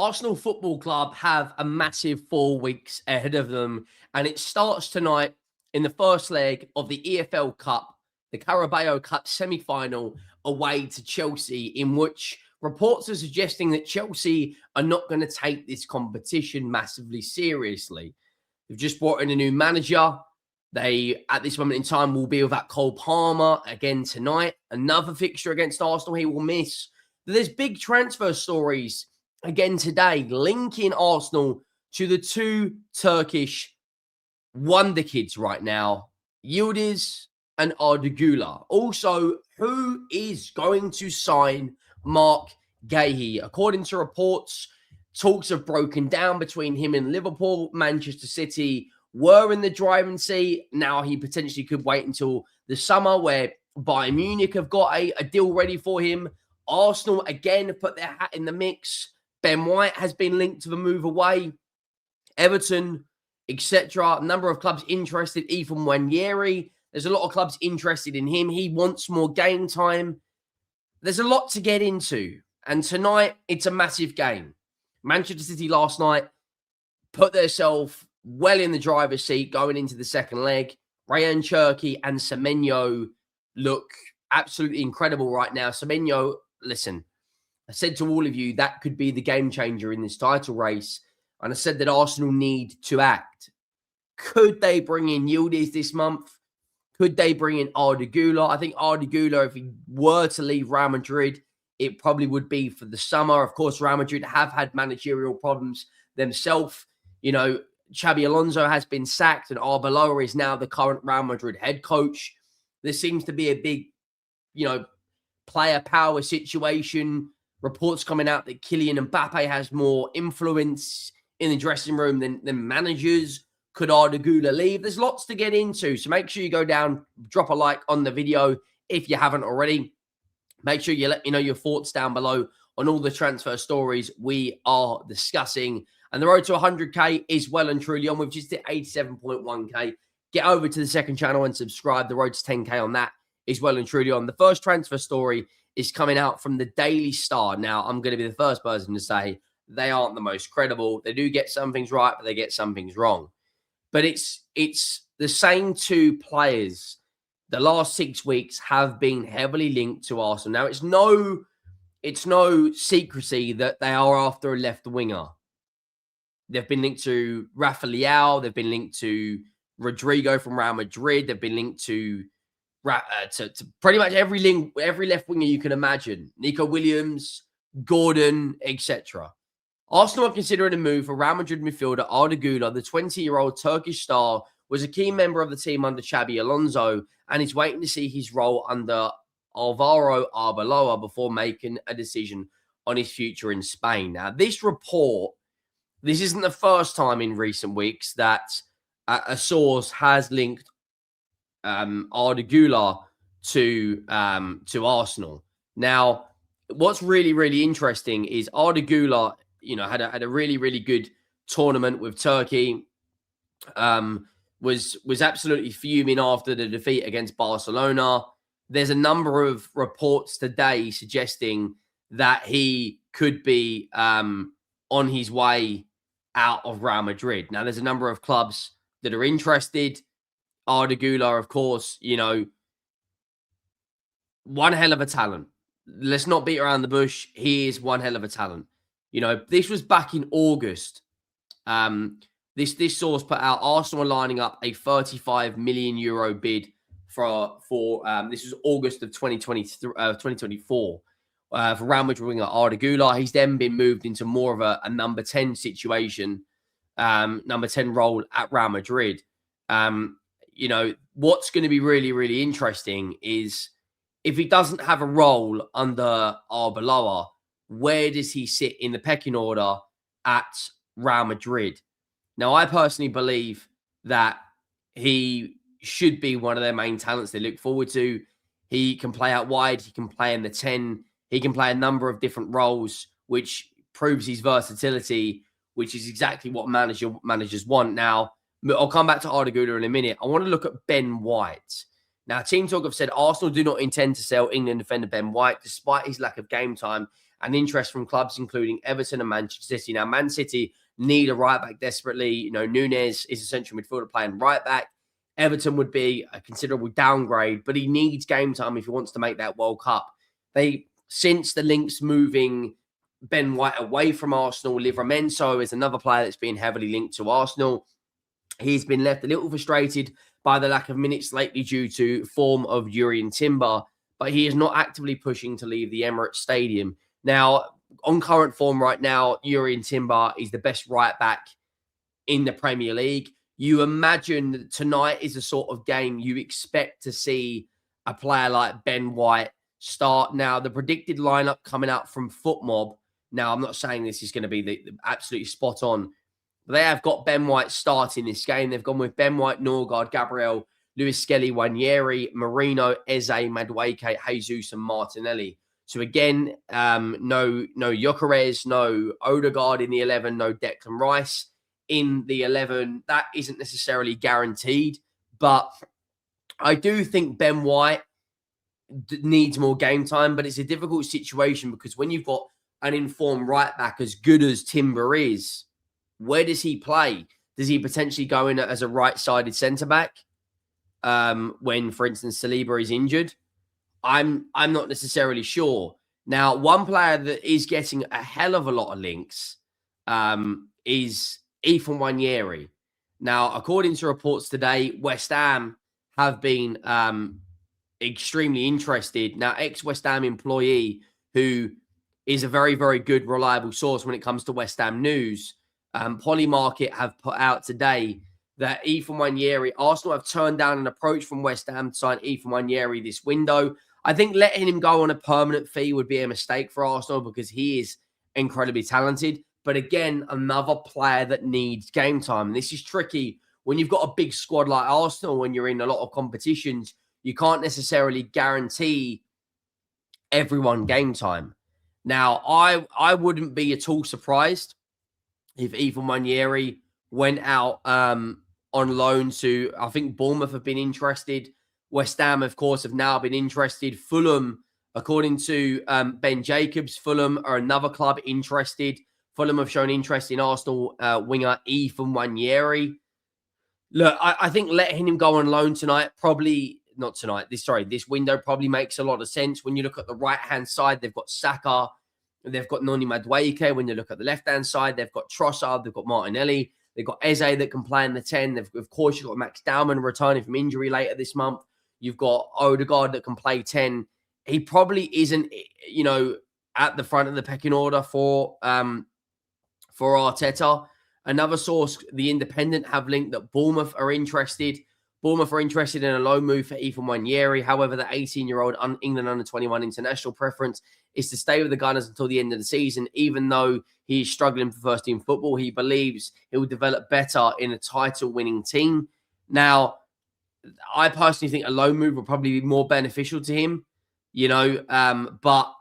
Arsenal Football Club have a massive 4 weeks ahead of them, and it starts tonight in the first leg of the EFL Cup, the Carabao Cup semi-final, away to Chelsea, in which reports are suggesting that Chelsea are not going to take this competition massively seriously. They've just brought in a new manager. They, at this moment in time, will be without Cole Palmer again tonight. Another fixture against Arsenal he will miss. There's big transfer stories again today linking Arsenal to the two Turkish Wonderkids right now, Yildiz and Arda Guler. Also, who is going to sign Marc Guehi? According to reports, talks have broken down between him and Liverpool. Manchester City were in the driving seat. Now he potentially could wait until the summer, where Bayern Munich have got a deal ready for him. Arsenal, again, have put their hat in the mix. Ben White has been linked to the move away. Everton, etc. A number of clubs interested. Even Nwaneri, there's a lot of clubs interested in him. He wants more game time. There's a lot to get into. And tonight, it's a massive game. Manchester City last night put themselves well in the driver's seat going into the second leg. Ryan Cherki and Semenyo look absolutely incredible right now. Semenyo, listen, I said to all of you that could be the game changer in this title race. And I said that Arsenal need to act. Could they bring in Yildiz this month? Could they bring in Arda Guler? I think Arda Guler, if he were to leave Real Madrid, it probably would be for the summer. Of course, Real Madrid have had managerial problems themselves. You know, Xabi Alonso has been sacked and Arbeloa is now the current Real Madrid head coach. There seems to be a big, player power situation. Reports coming out that Kylian Mbappe has more influence in the dressing room than managers. Could Arda Guler leave? There's lots to get into. So make sure you go down, drop a like on the video if you haven't already. Make sure you let me know your thoughts down below on all the transfer stories we are discussing. And the road to 100K is well and truly on. We've just hit 87.1K. Get over to the second channel and subscribe. The road to 10K on that is well and truly on. The first transfer story is coming out from the Daily Star. Now, I'm going to be the first person to say they aren't the most credible. They do get some things right, but they get some things wrong. But it's the same two players the last 6 weeks have been heavily linked to Arsenal. Now, it's no secrecy that they are after a left winger. They've been linked to Rafa Leao. They've been linked to Rodrigo from Real Madrid. They've been linked to pretty much every left winger you can imagine. Nico Williams, Gordon, etc. Arsenal are considering a move for Real Madrid midfielder Arda Guler. The 20-year-old Turkish star was a key member of the team under Xabi Alonso and is waiting to see his role under Alvaro Arbeloa before making a decision on his future in Spain. Now, this isn't the first time in recent weeks that a source has linked Arda Guler to Arsenal. Now, what's really, really interesting is Arda Guler, had a really, really good tournament with Turkey. Was absolutely fuming after the defeat against Barcelona. There's a number of reports today suggesting that he could be on his way out of Real Madrid. Now, there's a number of clubs that are interested. Arda Guler, of course, one hell of a talent. Let's not beat around the bush. He is one hell of a talent. This was back in August. This source put out Arsenal lining up a 35 million euro bid for this was August of 2024 for Real Madrid winger Arda Guler. He's then been moved into more of a number 10 situation, number 10 role at Real Madrid. What's going to be really, really interesting is if he doesn't have a role under Arbeloa, where does he sit in the pecking order at Real Madrid? Now, I personally believe that he should be one of their main talents they look forward to. He can play out wide. He can play in the 10. He can play a number of different roles, which proves his versatility, which is exactly what managers want. Now, I'll come back to Arda Guler in a minute. I want to look at Ben White. Now, Team Talk have said Arsenal do not intend to sell England defender Ben White, despite his lack of game time and interest from clubs including Everton and Manchester City. Now, Man City need a right back desperately. Nunez is a central midfielder playing right back. Everton would be a considerable downgrade, but he needs game time if he wants to make that World Cup. Since the links moving Ben White away from Arsenal, Livramento is another player that's been heavily linked to Arsenal. He's been left a little frustrated by the lack of minutes lately due to form of Yuri Timber, but he is not actively pushing to leave the Emirates Stadium. Now, on current form right now, Yuri Timber is the best right back in the Premier League. You imagine that tonight is the sort of game you expect to see a player like Ben White start. Now, the predicted lineup coming out from FootMob, now I'm not saying this is going to be the absolutely spot on, but they have got Ben White starting this game. They've gone with Ben White, Norgard, Gabriel, Luis Skelly, Nwaneri, Marino, Eze, Madueke, Jesus, and Martinelli. So again, no Gyökeres, no Odegaard in the 11, no Declan Rice in the 11. That isn't necessarily guaranteed, but I do think Ben White needs more game time, but it's a difficult situation because when you've got an informed right back as good as Timber is, where does he play? Does he potentially go in as a right-sided centre-back when, for instance, Saliba is injured? I'm not necessarily sure. Now, one player that is getting a hell of a lot of links is Nwaneri. Now, according to reports today, West Ham have been extremely interested. Now, ex-West Ham employee who is a very, very good, reliable source when it comes to West Ham news, Polymarket have put out today that Nwaneri, Arsenal have turned down an approach from West Ham to sign Nwaneri this window. I think letting him go on a permanent fee would be a mistake for Arsenal because he is incredibly talented. But again, another player that needs game time. And this is tricky when you've got a big squad like Arsenal, when you're in a lot of competitions, you can't necessarily guarantee everyone game time. Now, I wouldn't be at all surprised if Nwaneri went out on loan to, I think Bournemouth have been interested. West Ham, of course, have now been interested. Fulham, according to Ben Jacobs, Fulham are another club interested. Fulham have shown interest in Arsenal winger Nwaneri. Look, I think letting him go on loan tonight, this window probably makes a lot of sense. When you look at the right-hand side, they've got Saka, they've got Noni Madueke. When you look at the left-hand side, they've got Trossard, they've got Martinelli, they've got Eze that can play in the 10. Of course, you've got Max Dowman returning from injury later this month. You've got Odegaard that can play 10. He probably isn't, at the front of the pecking order for Arteta. Another source, The Independent, have linked that Bournemouth are interested. Bournemouth are interested in a loan move for Nwaneri. However, the 18-year-old England under-21 international preference is to stay with the Gunners until the end of the season. Even though he is struggling for first-team football, he believes he will develop better in a title-winning team. Now, I personally think a loan move will probably be more beneficial to him, but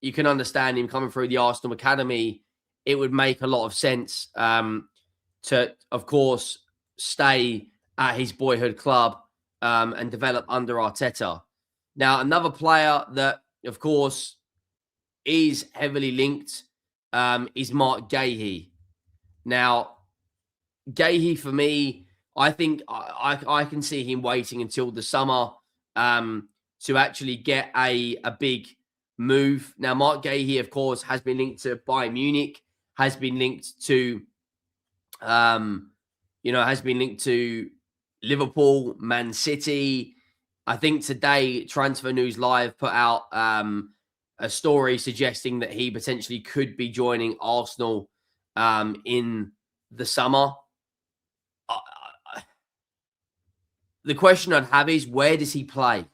you can understand him coming through the Arsenal Academy. It would make a lot of sense to, of course, stay at his boyhood club and develop under Arteta. Now, another player that, of course, is heavily linked is Marc Guehi. Now, Guehi, for me, I think I can see him waiting until the summer to actually get a big move. Now, Marc Guehi, of course, has been linked to Bayern Munich, has been linked to, Liverpool, Man City. I think today Transfer News Live put out a story suggesting that he potentially could be joining Arsenal in the summer. The question I'd have is, where does he play?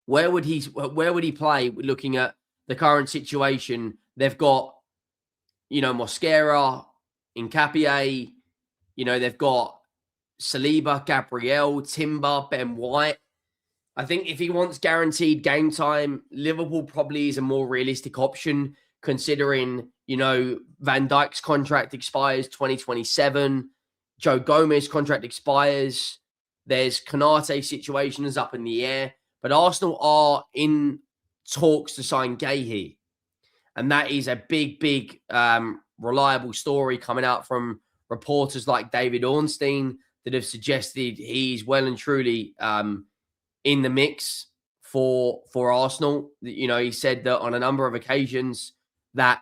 Where would he play? Looking at the current situation, they've got, Mosquera, Nkapie, they've got Saliba, Gabriel, Timber, Ben White. I think if he wants guaranteed game time, Liverpool probably is a more realistic option, considering, Van Dijk's contract expires 2027. Joe Gomez contract expires. There's Konate situations up in the air. But Arsenal are in talks to sign Guehi. And that is a big, reliable story coming out from reporters like David Ornstein that have suggested he's well and truly in the mix for Arsenal. You know, he said that on a number of occasions that,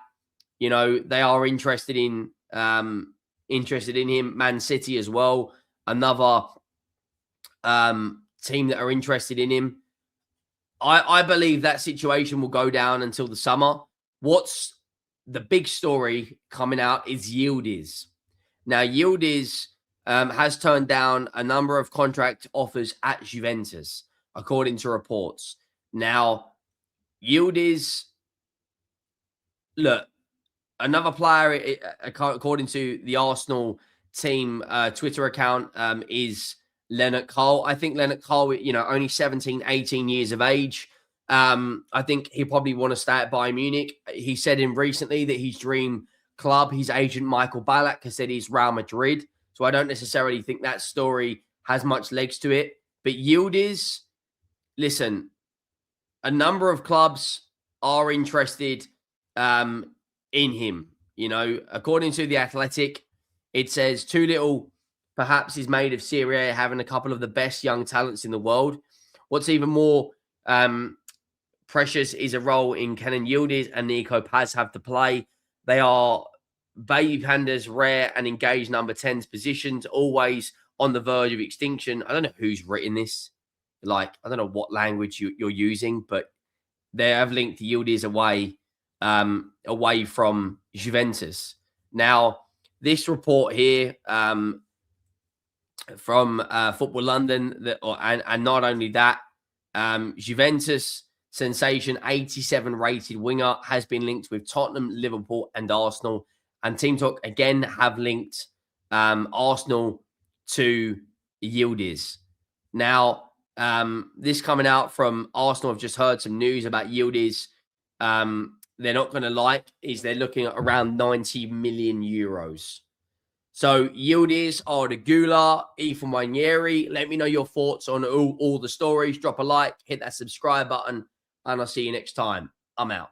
you know, they are interested in him. Man City as well, another team that are interested in him. I believe that situation will go down until the summer. What's the big story coming out is Yildiz. Now, Yildiz has turned down a number of contract offers at Juventus, according to reports. Now, Yildiz, look, another player, according to the Arsenal team Twitter account, is Leonard Cole. I think Leonard Cole, you know, only 17, 18 years of age. I think he'll probably want to stay at Bayern Munich. He said in recently that his dream club, his agent Michael Ballack has said he's Real Madrid. So I don't necessarily think that story has much legs to it. But Yildiz, listen, a number of clubs are interested in him. You know, according to The Athletic, it says too little perhaps is made of Serie A having a couple of the best young talents in the world. What's even more precious is a role in Kenan Yildiz and Nico Paz have to play. They are baby pandas, rare and engaged number 10s positions, always on the verge of extinction. I don't know who's written this. Like, I don't know what language you're using, but they have linked Yildiz away from Juventus. Now, this report here from Football London, and not only that, Juventus sensation 87 rated winger has been linked with Tottenham, Liverpool, and Arsenal. And Team Talk again have linked Arsenal to Yildiz. Now, this coming out from Arsenal, I've just heard some news about Yildiz. They're not going to like is they're looking at around 90 million euros. So Yildiz, Arda Guler, Nwaneri. Let me know your thoughts on all the stories. Drop a like, hit that subscribe button, and I'll see you next time. I'm out.